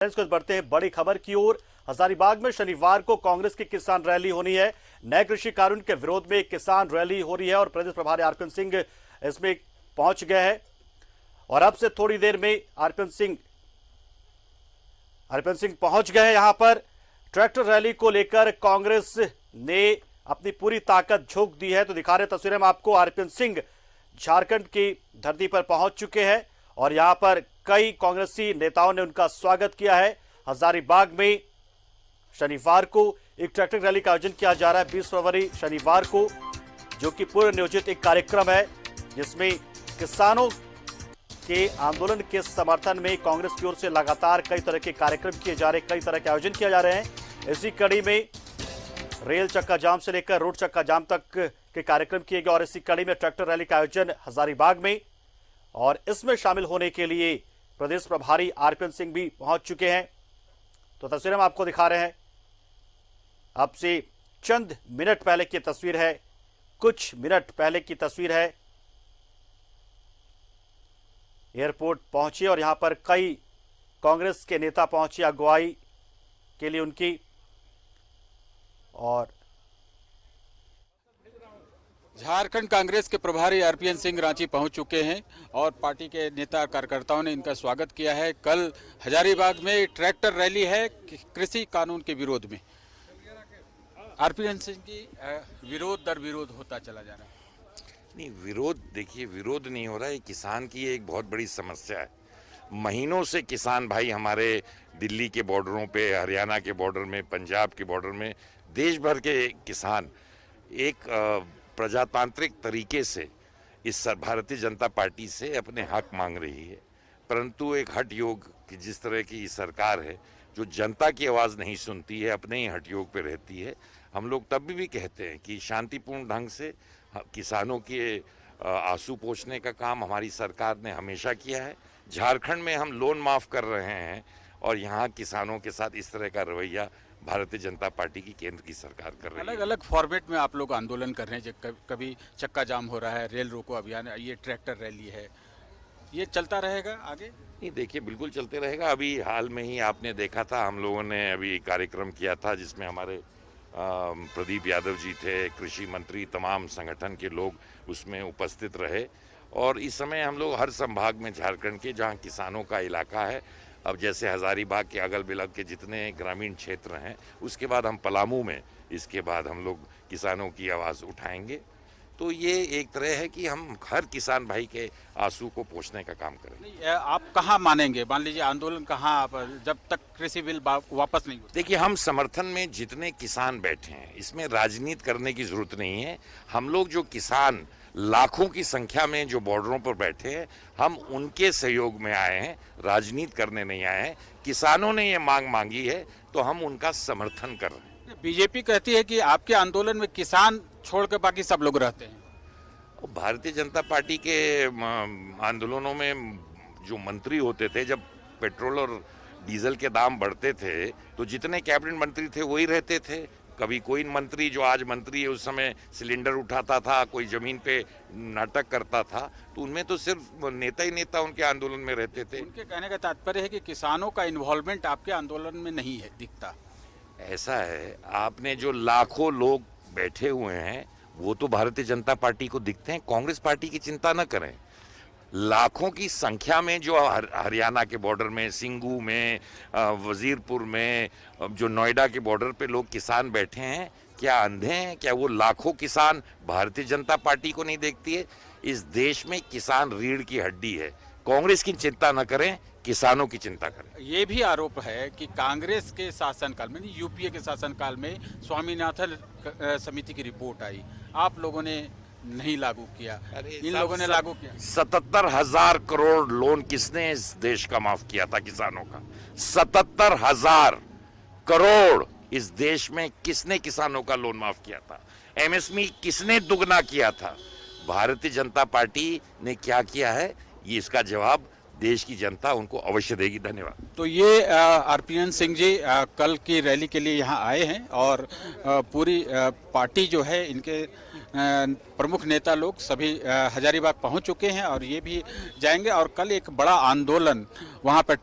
कुछ बढ़ते हैं बड़ी खबर की ओर। हजारीबाग में शनिवार को कांग्रेस की किसान रैली होनी है। नए कृषि कानून के विरोध में किसान रैली हो रही है और प्रदेश प्रभारी आरपीएन सिंह इसमें पहुंच गए हैं और अब से थोड़ी देर में आरपीएन सिंह पहुंच गए हैं। यहां पर ट्रैक्टर रैली को लेकर कांग्रेस ने अपनी पूरी ताकत झोंक दी है। तो दिखा रहे तस्वीरें में आपको, आरपीएन सिंह झारखंड की धरती पर पहुंच चुके हैं और यहां पर कई कांग्रेसी नेताओं ने उनका स्वागत किया है। हजारीबाग में शनिवार को एक ट्रैक्टर रैली का आयोजन किया जा रहा है 20 फरवरी शनिवार को, जो कि पूर्व नियोजित एक कार्यक्रम है जिसमें किसानों के आंदोलन के समर्थन में कांग्रेस की ओर से लगातार कई तरह के कार्यक्रम किए जा रहे हैं, कई तरह के आयोजन किए जा रहे हैं। इसी कड़ी में रेल चक्का जाम से लेकर रोड चक्का जाम तक के कार्यक्रम किए गए और इसी कड़ी में ट्रैक्टर रैली का आयोजन हजारीबाग में, और इसमें शामिल होने के लिए प्रदेश प्रभारी आरपीएन सिंह भी पहुंच चुके हैं। तो तस्वीरें हम आपको दिखा रहे हैं। अब से चंद मिनट पहले की तस्वीर है, कुछ मिनट पहले की तस्वीर है। एयरपोर्ट पहुंचे और यहां पर कई कांग्रेस के नेता पहुंचे अगुवाई के लिए उनकी, और झारखंड कांग्रेस के प्रभारी आरपीएन सिंह रांची पहुंच चुके हैं और पार्टी के नेता कार्यकर्ताओं ने इनका स्वागत किया है। कल हजारीबाग में ट्रैक्टर रैली है कृषि कानून के विरोध में। आरपीएन सिंह की विरोध दर विरोध होता चला जा रहा है। नहीं, विरोध देखिए, विरोध नहीं हो रहा है। किसान की एक बहुत बड़ी समस्या है। महीनों से किसान भाई हमारे दिल्ली के बॉर्डरों पे, हरियाणा के बॉर्डर में, पंजाब के बॉर्डर में, देश भर के किसान एक प्रजातांत्रिक तरीके से इस भारतीय जनता पार्टी से अपने हक मांग रही है। परंतु एक हठ योग की जिस तरह की सरकार है जो जनता की आवाज़ नहीं सुनती है, अपने ही हठ योग पे रहती है। हम लोग तब भी कहते हैं कि शांतिपूर्ण ढंग से किसानों के आंसू पोंछने का काम हमारी सरकार ने हमेशा किया है। झारखंड में हम लोन माफ़ कर रहे हैं और यहाँ किसानों के साथ इस तरह का रवैया भारतीय जनता पार्टी की केंद्र की सरकार कर रही है। अलग अलग फॉर्मेट में आप लोग आंदोलन कर रहे हैं, कभी चक्का जाम हो रहा है, रेल रोको अभियान, ये ट्रैक्टर रैली है, ये चलता रहेगा आगे? नहीं, देखिए, बिल्कुल चलते रहेगा। अभी हाल में ही आपने देखा था, हम लोगों ने अभी कार्यक्रम किया था जिसमें हमारे प्रदीप यादव जी थे, कृषि मंत्री, तमाम संगठन के लोग उसमें उपस्थित रहे। और इस समय हम लोग हर संभाग में झारखंड के जहाँ किसानों का इलाका है, अब जैसे हजारीबाग के अगल बगल के जितने ग्रामीण क्षेत्र हैं, उसके बाद हम पलामू में, इसके बाद हम लोग किसानों की आवाज़ उठाएंगे। तो ये एक तरह है कि हम हर किसान भाई के आंसू को पोंछने का काम करेंगे। आप कहाँ मानेंगे? मान लीजिए आंदोलन कहाँ, जब तक कृषि बिल वापस नहीं होता? देखिए, हम समर्थन में जितने किसान बैठे हैं, इसमें राजनीति करने की जरूरत नहीं है। हम लोग जो किसान लाखों की संख्या में जो बॉर्डरों पर बैठे हैं, हम उनके सहयोग में आए हैं, राजनीति करने नहीं आए हैं। किसानों ने ये मांग मांगी है तो हम उनका समर्थन कर रहे हैं। बीजेपी कहती है कि आपके आंदोलन में किसान छोड़ के बाकी सब लोग रहते हैं। भारतीय जनता पार्टी के आंदोलनों में जो मंत्री होते थे, जब पेट्रोल और डीजल के दाम बढ़ते थे तो जितने कैबिनेट मंत्री थे वही रहते थे। कभी कोई मंत्री जो आज मंत्री है उस समय सिलेंडर उठाता था, कोई जमीन पे नाटक करता था, तो उनमें तो सिर्फ नेता ही नेता उनके आंदोलन में रहते थे। उनके कहने का तात्पर्य है कि किसानों का इन्वॉल्वमेंट आपके आंदोलन में नहीं है, दिखता। ऐसा है, आपने जो लाखों लोग बैठे हुए हैं वो तो भारतीय जनता पार्टी को दिखते हैं। कांग्रेस पार्टी की चिंता न करें। लाखों की संख्या में जो हरियाणा के बॉर्डर में, सिंगू में, वजीरपुर में, जो नोएडा के बॉर्डर पे लोग किसान बैठे हैं, क्या अंधे हैं? क्या वो लाखों किसान भारतीय जनता पार्टी को नहीं देखती है? इस देश में किसान रीढ़ की हड्डी है। कांग्रेस की चिंता न करें, किसानों की चिंता करें। ये भी आरोप है कि कांग्रेस के शासनकाल में, यूपीए के शासनकाल में स्वामीनाथन समिति की रिपोर्ट आई, आप लोगों ने नहीं लागू किया, इन लोगों ने लागू किया। 77,000 करोड़ लोन किसने इस देश का माफ किया था किसानों का? 77,000 करोड़ इस देश में किसने किसानों का लोन माफ किया था? एमएसपी किसने दुगना किया था? भारतीय जनता पार्टी ने क्या किया है, ये इसका जवाब देश की जनता उनको अवश्य देगी। धन्यवाद। तो ये आरपीएन सिंह जी कल की रैली के लिए यहाँ आए हैं और पूरी पार्टी जो है, इनके प्रमुख नेता लोग सभी हजारीबाग पहुँच चुके हैं और ये भी जाएंगे और कल एक बड़ा आंदोलन वहाँ पर